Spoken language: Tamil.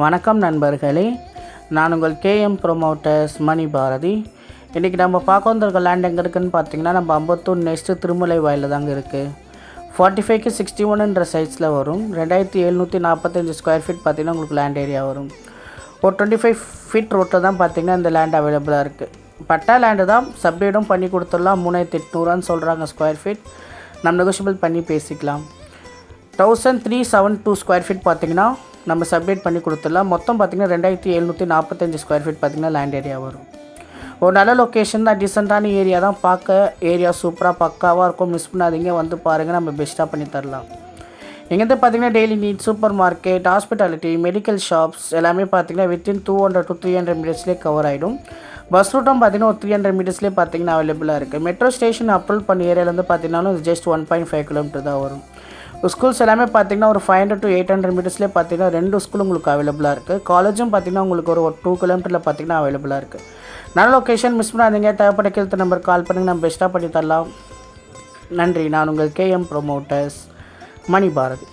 வணக்கம் நண்பர்களே, நான் உங்கள் கேஎம் ப்ரொமோட்டர்ஸ் மணி பாரதி. இன்றைக்கி நம்ம பார்க்க வந்திருக்க லேண்ட் எங்கே இருக்குதுன்னு பார்த்தீங்கன்னா, நம்ம அம்பத்தூர் நெக்ஸ்ட்டு திருமலை வாயில் தாங்க இருக்குது. 45க்கு 61ன்ற சைஸில் வரும். 2745 ஸ்கொயர் ஃபீட் பார்த்திங்கன்னா உங்களுக்கு லேண்ட் ஏரியா வரும். ஒரு 25 ஃபீட் ரோட்டில் தான் பார்த்திங்கன்னா இந்த லேண்ட் அவைலபிளாக இருக்குது. பட்டா லேண்டு தான், சப்டிவிடும் பண்ணி கொடுத்துடலாம். 3800 சொல்கிறாங்க ஸ்கொயர் ஃபீட். நம்ம நெகோஷியபிள் பண்ணி பேசிக்கலாம். 1372 ஸ்கொயர் ஃபீட் பார்த்திங்கன்னா நம்ம சப்மிட் பண்ணி கொடுத்துடலாம். மொத்தம் பார்த்திங்கன்னா 2745 ஸ்கொயர் ஃபீட் பார்த்திங்கன்னா லேண்ட் ஏரியா வரும். ஒரு நல்ல லொக்கேஷன் தான், டீசெண்டான ஏரியா தான். பார்க்க ஏரியா சூப்பராக பக்காவாக இருக்கும். மிஸ் பண்ணாதீங்க, வந்து பாருங்கள், நம்ம பெஸ்ட்டாக பண்ணி தரலாம். இங்கேருந்து பார்த்திங்கன்னா daily need, super market, hospitality, medical shops எல்லாமே பார்த்திங்கன்னா வித்தின் 200 to 300 மீட்டர்ஸ்லேயே கவர் ஆகிடும். பஸ் ரூட்டும் பார்த்திங்கன்னா ஒரு 300 மீட்டர்ஸ்லேயே பார்த்திங்கன்னா அவைலபிளாக இருக்குது. மெட்ரோ ஸ்டேஷன் அப்ரோல் பண்ண ஏரியாவிலேருந்து பார்த்திங்கனாலும் ஜஸ்ட் 1.5 கிலோமீட்டர் தான் வரும். ஸ்கூல்ஸ் எல்லாமே பார்த்திங்கன்னா ஒரு 500 to 800 மீட்டர்ஸ்லேயே பார்த்திங்கன்னா 2 ஸ்கூல் உங்களுக்கு அவைலபிளாக இருக்குது. காலேஜும் பார்த்திங்கன்னா உங்களுக்கு ஒரு 2 கிலோமீட்டரில் பார்த்திங்கன்னா அவைலபிளாக இருக்குது. நல்ல லொக்கேஷன், மிஸ் பண்ணாதீங்க. தேவைப்பட்ட கீழ்த்த நம்பர் கால் பண்ணுங்கள், நம்ம பெஸ்ட்டாக பண்ணி தரலாம். நன்றி. நான் உங்கள் கேஎம் ப்ரொமோட்டர்ஸ் மணி பாரதி.